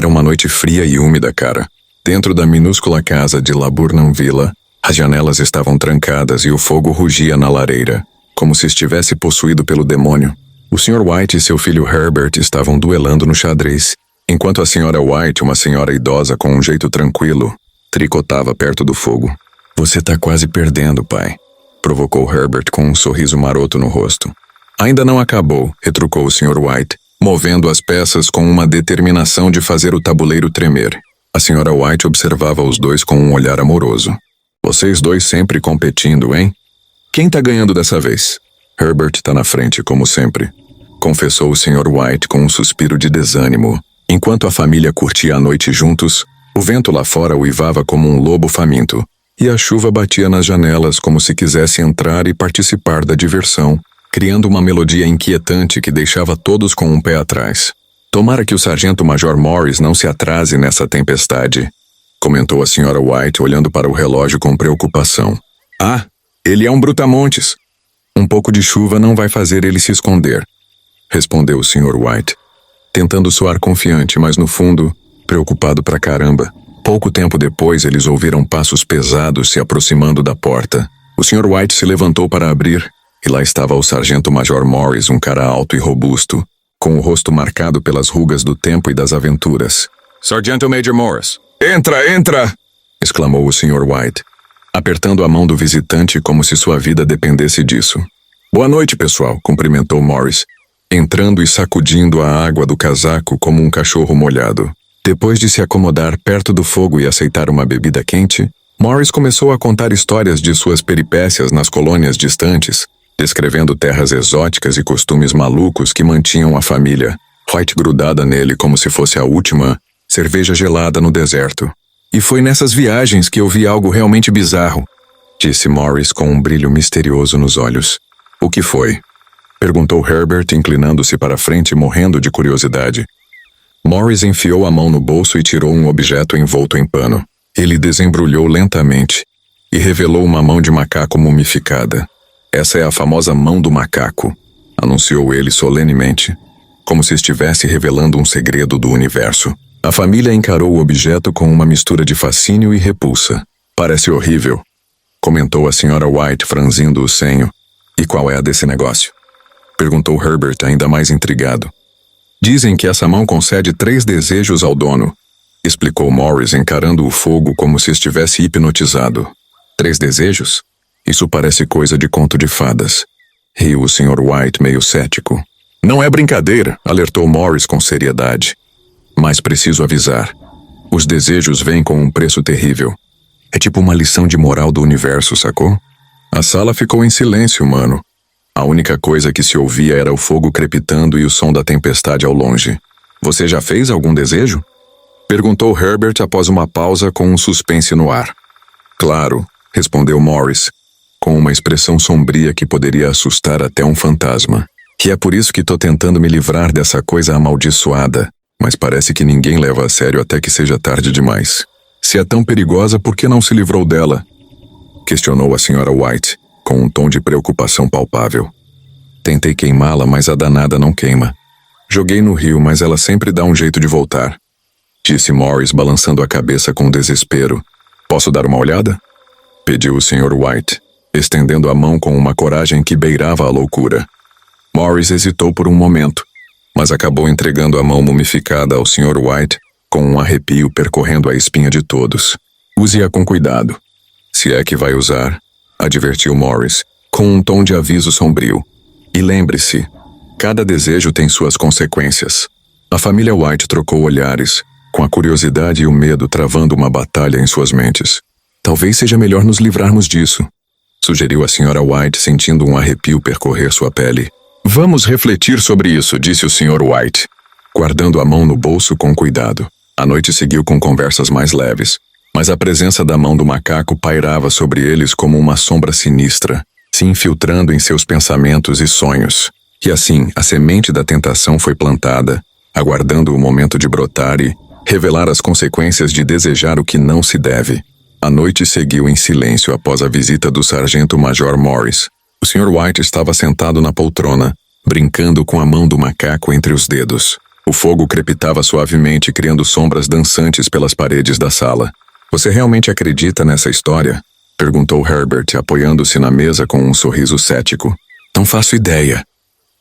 Era uma noite fria e úmida, cara. Dentro da minúscula casa de Laburnum Villa, as janelas estavam trancadas e o fogo rugia na lareira, como se estivesse possuído pelo demônio. O Sr. White e seu filho Herbert estavam duelando no xadrez, enquanto a Sra. White, uma senhora idosa com um jeito tranquilo, tricotava perto do fogo. "Você tá quase perdendo, pai", provocou Herbert com um sorriso maroto no rosto. "Ainda não acabou", retrucou o Sr. White, movendo as peças com uma determinação de fazer o tabuleiro tremer. A Sra. White observava os dois com um olhar amoroso. "Vocês dois sempre competindo, hein? Quem tá ganhando dessa vez?" "Herbert tá na frente, como sempre", confessou o Sr. White com um suspiro de desânimo. Enquanto a família curtia a noite juntos, o vento lá fora uivava como um lobo faminto, e a chuva batia nas janelas como se quisesse entrar e participar da diversão, criando uma melodia inquietante que deixava todos com um pé atrás. "Tomara que o sargento-major Morris não se atrase nessa tempestade", comentou a Sra. White, olhando para o relógio com preocupação. "Ah, ele é um brutamontes. Um pouco de chuva não vai fazer ele se esconder", respondeu o Sr. White, tentando soar confiante, mas no fundo, preocupado pra caramba. Pouco tempo depois, eles ouviram passos pesados se aproximando da porta. O Sr. White se levantou para abrir, e lá estava o sargento-major Morris, um cara alto e robusto, com o rosto marcado pelas rugas do tempo e das aventuras. "Sargento Major Morris." "Entra, entra!" exclamou o Sr. White, apertando a mão do visitante como se sua vida dependesse disso. "Boa noite, pessoal", cumprimentou Morris, entrando e sacudindo a água do casaco como um cachorro molhado. Depois de se acomodar perto do fogo e aceitar uma bebida quente, Morris começou a contar histórias de suas peripécias nas colônias distantes, descrevendo terras exóticas e costumes malucos que mantinham a família White grudada nele como se fosse a última cerveja gelada no deserto. "E foi nessas viagens que eu vi algo realmente bizarro", disse Morris com um brilho misterioso nos olhos. "O que foi?" perguntou Herbert, inclinando-se para frente, morrendo de curiosidade. Morris enfiou a mão no bolso e tirou um objeto envolto em pano. Ele desembrulhou lentamente e revelou uma mão de macaco mumificada. "Essa é a famosa mão do macaco", anunciou ele solenemente, como se estivesse revelando um segredo do universo. A família encarou o objeto com uma mistura de fascínio e repulsa. "Parece horrível", comentou a Sra. White, franzindo o senho. "E qual é a desse negócio?" perguntou Herbert, ainda mais intrigado. "Dizem que essa mão concede 3 desejos ao dono", explicou Morris, encarando o fogo como se estivesse hipnotizado. "3 desejos? Isso parece coisa de conto de fadas", riu o Sr. White, meio cético. "Não é brincadeira", alertou Morris com seriedade. "Mas preciso avisar. Os desejos vêm com um preço terrível. É tipo uma lição de moral do universo, sacou?" A sala ficou em silêncio, mano. A única coisa que se ouvia era o fogo crepitando e o som da tempestade ao longe. "Você já fez algum desejo?" perguntou Herbert após uma pausa com um suspense no ar. "Claro", respondeu Morris, com uma expressão sombria que poderia assustar até um fantasma. "E é por isso que tô tentando me livrar dessa coisa amaldiçoada, mas parece que ninguém leva a sério até que seja tarde demais. Se é tão perigosa, por que não se livrou dela?" questionou a Sra. White, com um tom de preocupação palpável. "Tentei queimá-la, mas a danada não queima. Joguei no rio, mas ela sempre dá um jeito de voltar", disse Morris, balançando a cabeça com desespero. "Posso dar uma olhada?" pediu o Sr. White, estendendo a mão com uma coragem que beirava a loucura. Morris hesitou por um momento, mas acabou entregando a mão mumificada ao Sr. White com um arrepio percorrendo a espinha de todos. "Use-a com cuidado, se é que vai usar", advertiu Morris, com um tom de aviso sombrio. "E lembre-se, cada desejo tem suas consequências." A família White trocou olhares, com a curiosidade e o medo travando uma batalha em suas mentes. "Talvez seja melhor nos livrarmos disso", sugeriu a Sra. White, sentindo um arrepio percorrer sua pele. "Vamos refletir sobre isso", disse o Sr. White, guardando a mão no bolso com cuidado. A noite seguiu com conversas mais leves, mas a presença da mão do macaco pairava sobre eles como uma sombra sinistra, se infiltrando em seus pensamentos e sonhos. E assim, a semente da tentação foi plantada, aguardando o momento de brotar e revelar as consequências de desejar o que não se deve. A noite seguiu em silêncio após a visita do sargento-major Morris. O Sr. White estava sentado na poltrona, brincando com a mão do macaco entre os dedos. O fogo crepitava suavemente, criando sombras dançantes pelas paredes da sala. Você realmente acredita nessa história? Perguntou Herbert, apoiando-se na mesa com um sorriso cético. Não faço ideia,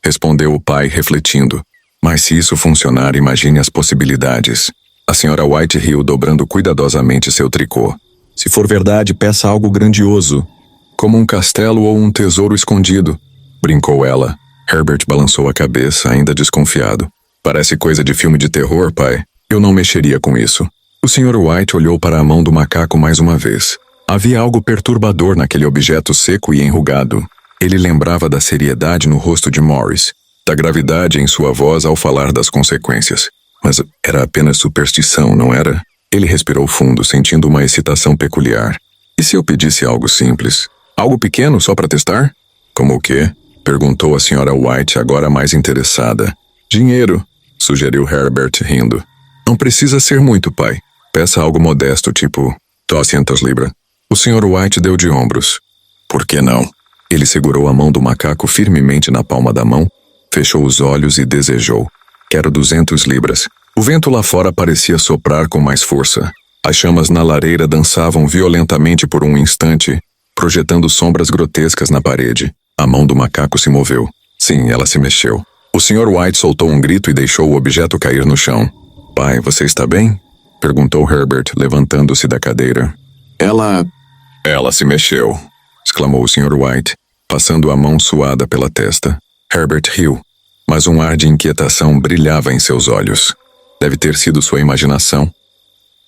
respondeu o pai, refletindo. Mas se isso funcionar, imagine as possibilidades. A senhora White riu, dobrando cuidadosamente seu tricô. Se for verdade, peça algo grandioso, como um castelo ou um tesouro escondido, brincou ela. Herbert balançou a cabeça, ainda desconfiado. Parece coisa de filme de terror, pai. Eu não mexeria com isso. O Sr. White olhou para a mão do macaco mais uma vez. Havia algo perturbador naquele objeto seco e enrugado. Ele lembrava da seriedade no rosto de Morris, da gravidade em sua voz ao falar das consequências. Mas era apenas superstição, não era? Ele respirou fundo, sentindo uma excitação peculiar. E se eu pedisse algo simples? Algo pequeno só para testar? Como o quê? Perguntou a Sra. White, agora mais interessada. Dinheiro, sugeriu Herbert, rindo. Não precisa ser muito, pai. Peça algo modesto, tipo 200 libras. O Sr. White deu de ombros. Por que não? Ele segurou a mão do macaco firmemente na palma da mão, fechou os olhos e desejou. Quero 200 libras. O vento lá fora parecia soprar com mais força. As chamas na lareira dançavam violentamente por um instante, projetando sombras grotescas na parede. A mão do macaco se moveu. Sim, ela se mexeu. O Sr. White soltou um grito e deixou o objeto cair no chão. Pai, você está bem? Perguntou Herbert, levantando-se da cadeira. Ela se mexeu, exclamou o Sr. White, passando a mão suada pela testa. Herbert riu, mas um ar de inquietação brilhava em seus olhos. Deve ter sido sua imaginação.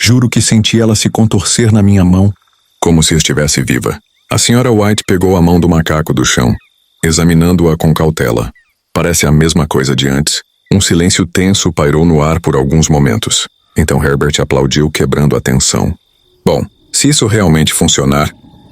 Juro que senti ela se contorcer na minha mão, como se estivesse viva. A Sra. White pegou a mão do macaco do chão, examinando-a com cautela. Parece a mesma coisa de antes. Um silêncio tenso pairou no ar por alguns momentos. Então Herbert aplaudiu, quebrando a tensão. Bom, se isso realmente funcionar,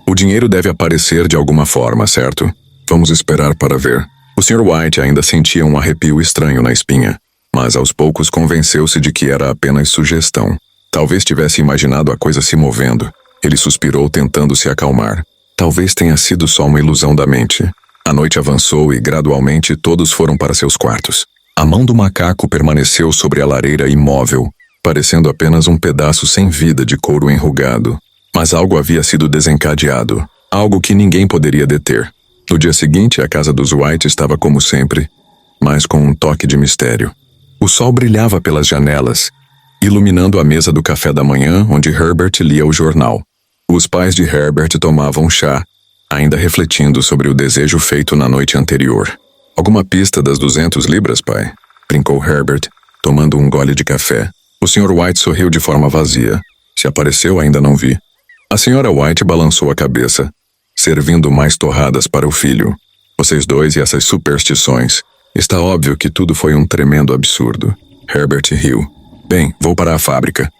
o dinheiro deve aparecer de alguma forma, certo? Vamos esperar para ver. O Sr. White ainda sentia um arrepio estranho na espinha, mas aos poucos convenceu-se de que era apenas sugestão. Talvez tivesse imaginado a coisa se movendo. Ele suspirou, tentando se acalmar. Talvez tenha sido só uma ilusão da mente. A noite avançou e, gradualmente, todos foram para seus quartos. A mão do macaco permaneceu sobre a lareira imóvel, parecendo apenas um pedaço sem vida de couro enrugado. Mas algo havia sido desencadeado, algo que ninguém poderia deter. No dia seguinte, a casa dos White estava como sempre, mas com um toque de mistério. O sol brilhava pelas janelas, iluminando a mesa do café da manhã, onde Herbert lia o jornal. Os pais de Herbert tomavam chá, ainda refletindo sobre o desejo feito na noite anterior. Alguma pista das 200 libras, pai? Brincou Herbert, tomando um gole de café. O Sr. White sorriu de forma vazia. Se apareceu, ainda não vi. A Sra. White balançou a cabeça, servindo mais torradas para o filho. Vocês dois e essas superstições. Está óbvio que tudo foi um tremendo absurdo. Herbert riu. Bem, vou para a fábrica.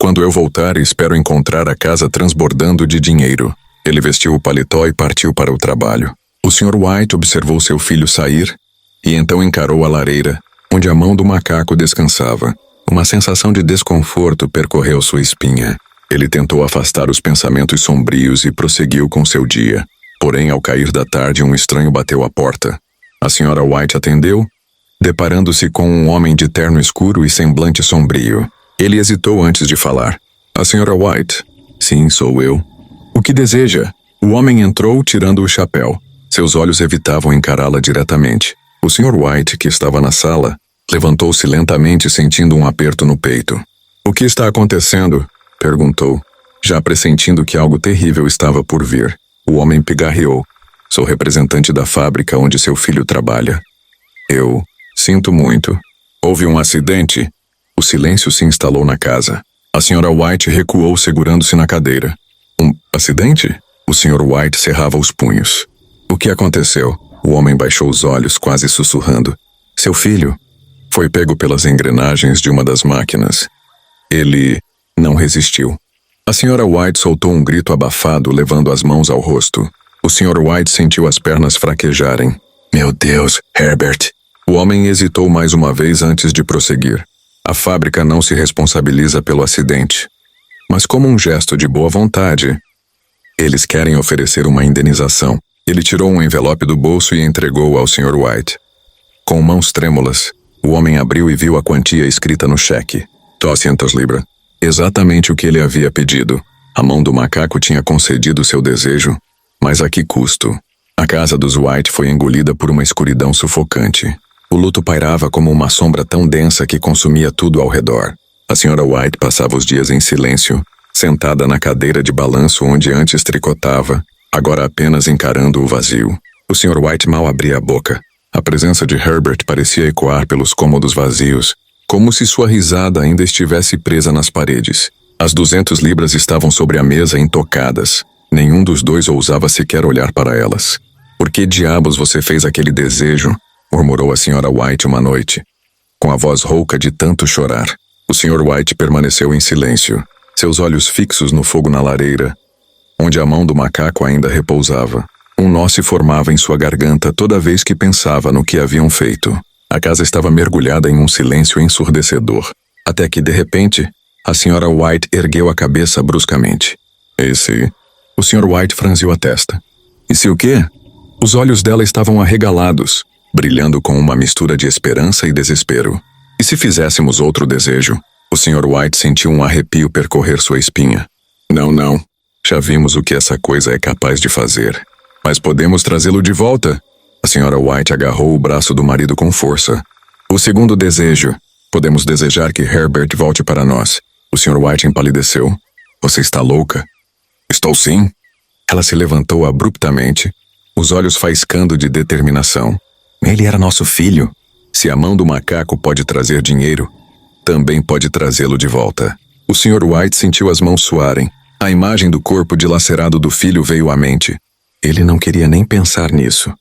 Quando eu voltar, espero encontrar a casa transbordando de dinheiro. Ele vestiu o paletó e partiu para o trabalho. O Sr. White observou seu filho sair e então encarou a lareira, onde a mão do macaco descansava. Uma sensação de desconforto percorreu sua espinha. Ele tentou afastar os pensamentos sombrios e prosseguiu com seu dia. Porém, ao cair da tarde, um estranho bateu à porta. A Sra. White atendeu, deparando-se com um homem de terno escuro e semblante sombrio. Ele hesitou antes de falar. A Sra. White? Sim, sou eu. O que deseja? O homem entrou, tirando o chapéu. Seus olhos evitavam encará-la diretamente. O Sr. White, que estava na sala, levantou-se lentamente, sentindo um aperto no peito. O que está acontecendo? Perguntou, já pressentindo que algo terrível estava por vir. O homem pigarreou. Sou representante da fábrica onde seu filho trabalha. Eu sinto muito. Houve um acidente? O silêncio se instalou na casa. A Sra. White recuou, segurando-se na cadeira. Um acidente? O Sr. White cerrava os punhos. O que aconteceu? O homem baixou os olhos, quase sussurrando. Seu filho foi pego pelas engrenagens de uma das máquinas. Ele não resistiu. A Sra. White soltou um grito abafado, levando as mãos ao rosto. O Sr. White sentiu as pernas fraquejarem. Meu Deus, Herbert! O homem hesitou mais uma vez antes de prosseguir. A fábrica não se responsabiliza pelo acidente. Mas como um gesto de boa vontade, eles querem oferecer uma indenização. Ele tirou um envelope do bolso e entregou-o ao Sr. White. Com mãos trêmulas, O homem abriu e viu a quantia escrita no cheque. 200 libras. Exatamente o que ele havia pedido. A mão do macaco tinha concedido seu desejo, mas a que custo? A casa dos White foi engolida por uma escuridão sufocante. O luto pairava como uma sombra tão densa que consumia tudo ao redor. A senhora White passava os dias em silêncio, sentada na cadeira de balanço onde antes tricotava, agora apenas encarando o vazio. O Sr. White mal abria a boca. A presença de Herbert parecia ecoar pelos cômodos vazios, como se sua risada ainda estivesse presa nas paredes. As 200 libras estavam sobre a mesa intocadas. Nenhum dos dois ousava sequer olhar para elas. "Por que diabos você fez aquele desejo?" murmurou a Sra. White uma noite, com a voz rouca de tanto chorar. O Sr. White permaneceu em silêncio, seus olhos fixos no fogo na lareira, onde a mão do macaco ainda repousava. Um nó se formava em sua garganta toda vez que pensava no que haviam feito. A casa estava mergulhada em um silêncio ensurdecedor, até que, de repente, a Sra. White ergueu a cabeça bruscamente. O Sr. White franziu a testa. "E se o quê?" Os olhos dela estavam arregalados, brilhando com uma mistura de esperança e desespero. "E se fizéssemos outro desejo?" O Sr. White sentiu um arrepio percorrer sua espinha. Não. Já vimos o que essa coisa é capaz de fazer. Mas podemos trazê-lo de volta." A Sra. White agarrou o braço do marido com força. "O segundo desejo. Podemos desejar que Herbert volte para nós." O Sr. White empalideceu. "Você está louca?" "Estou sim." Ela se levantou abruptamente, os olhos faiscando de determinação. "Ele era nosso filho. Se a mão do macaco pode trazer dinheiro, também pode trazê-lo de volta." O Sr. White sentiu as mãos suarem. A imagem do corpo dilacerado do filho veio à mente. Ele não queria nem pensar nisso.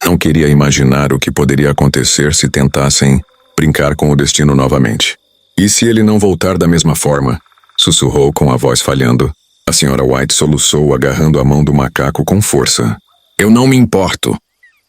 Não queria imaginar o que poderia acontecer se tentassem brincar com o destino novamente. "E se ele não voltar da mesma forma?" sussurrou com a voz falhando. A Sra. White soluçou, agarrando a mão do macaco com força. "Eu não me importo."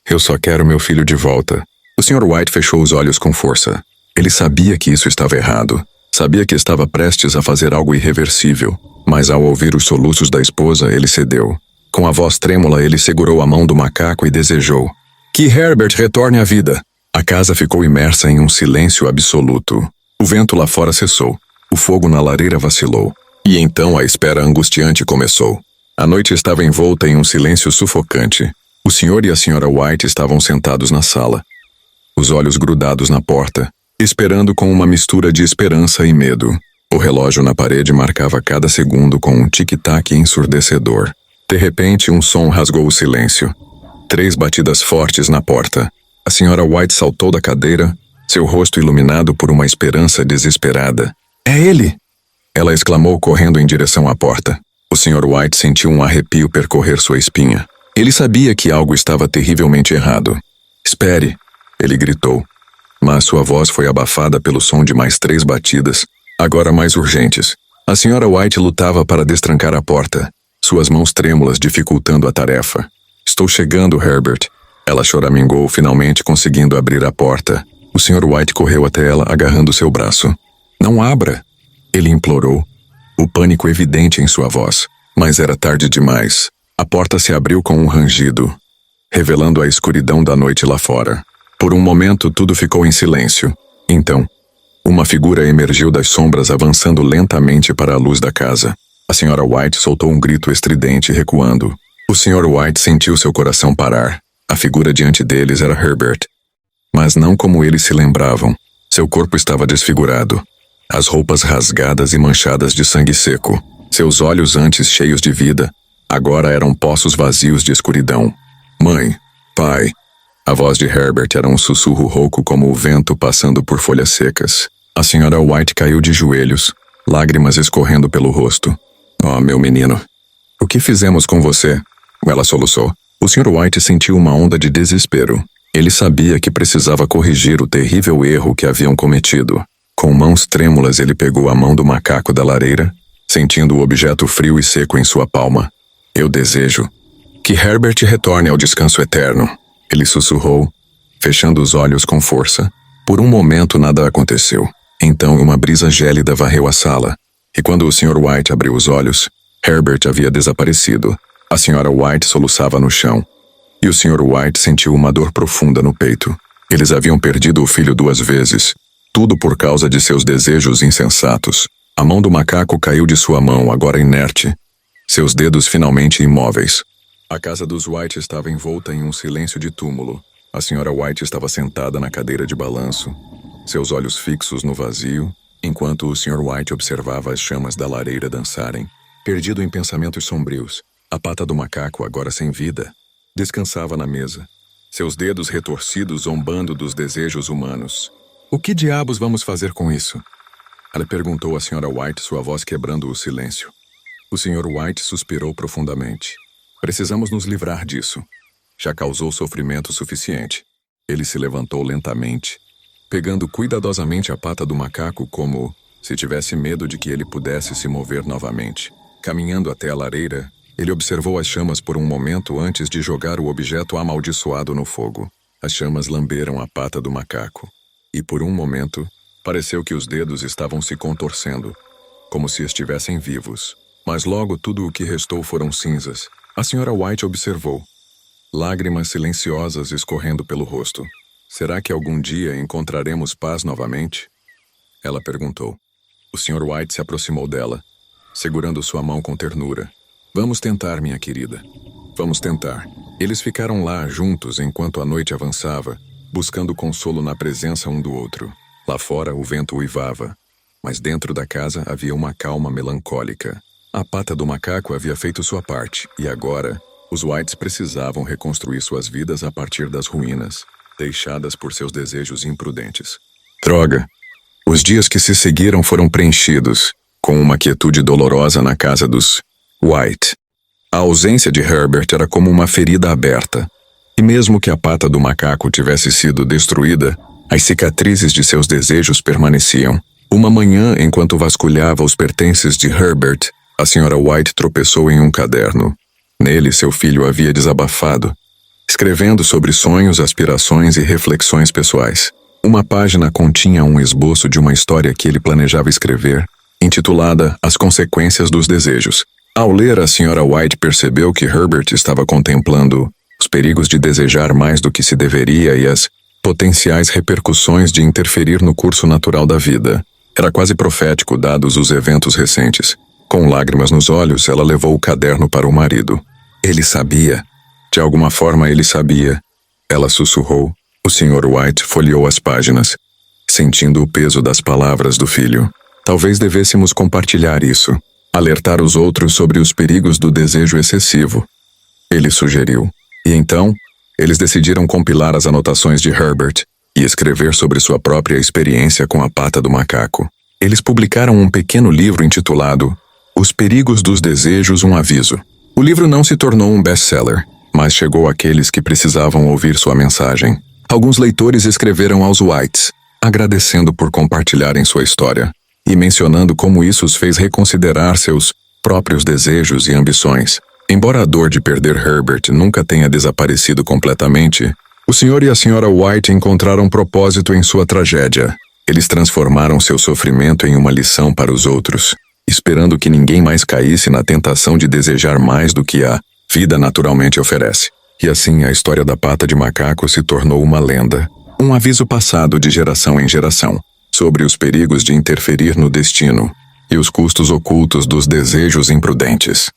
"Eu só quero meu filho de volta." O Sr. White fechou os olhos com força. Ele sabia que isso estava errado. Sabia que estava prestes a fazer algo irreversível. Mas ao ouvir os soluços da esposa, ele cedeu. Com a voz trêmula, ele segurou a mão do macaco e desejou: "Que Herbert retorne à vida." A casa ficou imersa em um silêncio absoluto. O vento lá fora cessou. O fogo na lareira vacilou. E então a espera angustiante começou. A noite estava envolta em um silêncio sufocante. O senhor e a Sra. White estavam sentados na sala, os olhos grudados na porta, esperando com uma mistura de esperança e medo. O relógio na parede marcava cada segundo com um tic-tac ensurdecedor. De repente, um som rasgou o silêncio. 3 batidas fortes na porta. A Sra. White saltou da cadeira, seu rosto iluminado por uma esperança desesperada. "É ele!" ela exclamou, correndo em direção à porta. O Sr. White sentiu um arrepio percorrer sua espinha. Ele sabia que algo estava terrivelmente errado. "Espere!" ele gritou. Mas sua voz foi abafada pelo som de mais 3 batidas, agora mais urgentes. A Sra. White lutava para destrancar a porta, suas mãos trêmulas dificultando a tarefa. "Estou chegando, Herbert." Ela choramingou, finalmente conseguindo abrir a porta. O Sr. White correu até ela, agarrando seu braço. "Não abra!" ele implorou, o pânico evidente em sua voz. Mas era tarde demais. A porta se abriu com um rangido, revelando a escuridão da noite lá fora. Por um momento, tudo ficou em silêncio. Então, uma figura emergiu das sombras, avançando lentamente para a luz da casa. A Sra. White soltou um grito estridente, recuando. O Sr. White sentiu seu coração parar. A figura diante deles era Herbert. Mas não como eles se lembravam. Seu corpo estava desfigurado, as roupas rasgadas e manchadas de sangue seco. Seus olhos, antes cheios de vida, agora eram poços vazios de escuridão. "Mãe, pai." A voz de Herbert era um sussurro rouco como o vento passando por folhas secas. A Sra. White caiu de joelhos, lágrimas escorrendo pelo rosto. "Oh, meu menino, o que fizemos com você?" ela soluçou. O Sr. White sentiu uma onda de desespero. Ele sabia que precisava corrigir o terrível erro que haviam cometido. Com mãos trêmulas, ele pegou a mão do macaco da lareira, sentindo o objeto frio e seco em sua palma. "Eu desejo que Herbert retorne ao descanso eterno." Ele sussurrou, fechando os olhos com força. Por um momento nada aconteceu. Então uma brisa gélida varreu a sala, e quando o Sr. White abriu os olhos, Herbert havia desaparecido. A Sra. White soluçava no chão, e o Sr. White sentiu uma dor profunda no peito. Eles haviam perdido o filho 2 vezes, tudo por causa de seus desejos insensatos. A mão do macaco caiu de sua mão, agora inerte, seus dedos finalmente imóveis. A casa dos White estava envolta em um silêncio de túmulo. A senhora White estava sentada na cadeira de balanço, seus olhos fixos no vazio, enquanto o Sr. White observava as chamas da lareira dançarem. Perdido em pensamentos sombrios, a pata do macaco, agora sem vida, descansava na mesa, seus dedos retorcidos zombando dos desejos humanos. O que diabos vamos fazer com isso? Ela perguntou à Sra. White, sua voz quebrando o silêncio. O Sr. White suspirou profundamente. Precisamos nos livrar disso. Já causou sofrimento suficiente. Ele se levantou lentamente, pegando cuidadosamente a pata do macaco como se tivesse medo de que ele pudesse se mover novamente. Caminhando até a lareira, ele observou as chamas por um momento antes de jogar o objeto amaldiçoado no fogo. As chamas lamberam a pata do macaco. E por um momento, pareceu que os dedos estavam se contorcendo, como se estivessem vivos. Mas logo tudo o que restou foram cinzas. A Sra. White observou, lágrimas silenciosas escorrendo pelo rosto. Será que algum dia encontraremos paz novamente? Ela perguntou. O Sr. White se aproximou dela, segurando sua mão com ternura. Vamos tentar, minha querida. Vamos tentar. Eles ficaram lá juntos enquanto a noite avançava, buscando consolo na presença um do outro. Lá fora o vento uivava, mas dentro da casa havia uma calma melancólica. A pata do macaco havia feito sua parte, e agora, os Whites precisavam reconstruir suas vidas a partir das ruínas, deixadas por seus desejos imprudentes. Droga! Os dias que se seguiram foram preenchidos, com uma quietude dolorosa na casa dos White. A ausência de Herbert era como uma ferida aberta, e mesmo que a pata do macaco tivesse sido destruída, as cicatrizes de seus desejos permaneciam. Uma manhã, enquanto vasculhava os pertences de Herbert, a Sra. White tropeçou em um caderno. Nele, seu filho havia desabafado, escrevendo sobre sonhos, aspirações e reflexões pessoais. Uma página continha um esboço de uma história que ele planejava escrever, intitulada As Consequências dos Desejos. Ao ler, a Sra. White percebeu que Herbert estava contemplando os perigos de desejar mais do que se deveria e as potenciais repercussões de interferir no curso natural da vida. Era quase profético, dados os eventos recentes. Com lágrimas nos olhos, ela levou o caderno para o marido. Ele sabia. De alguma forma ele sabia. Ela sussurrou. O Sr. White folheou as páginas, sentindo o peso das palavras do filho. Talvez devêssemos compartilhar isso. Alertar os outros sobre os perigos do desejo excessivo. Ele sugeriu. E então, eles decidiram compilar as anotações de Herbert e escrever sobre sua própria experiência com a pata do macaco. Eles publicaram um pequeno livro intitulado Os Perigos dos Desejos, um Aviso. O livro não se tornou um best-seller, mas chegou àqueles que precisavam ouvir sua mensagem. Alguns leitores escreveram aos Whites, agradecendo por compartilharem sua história, e mencionando como isso os fez reconsiderar seus próprios desejos e ambições. Embora a dor de perder Herbert nunca tenha desaparecido completamente, o Sr. e a Sra. White encontraram propósito em sua tragédia. Eles transformaram seu sofrimento em uma lição para os outros, esperando que ninguém mais caísse na tentação de desejar mais do que a vida naturalmente oferece. E assim a história da pata de macaco se tornou uma lenda, um aviso passado de geração em geração, sobre os perigos de interferir no destino e os custos ocultos dos desejos imprudentes.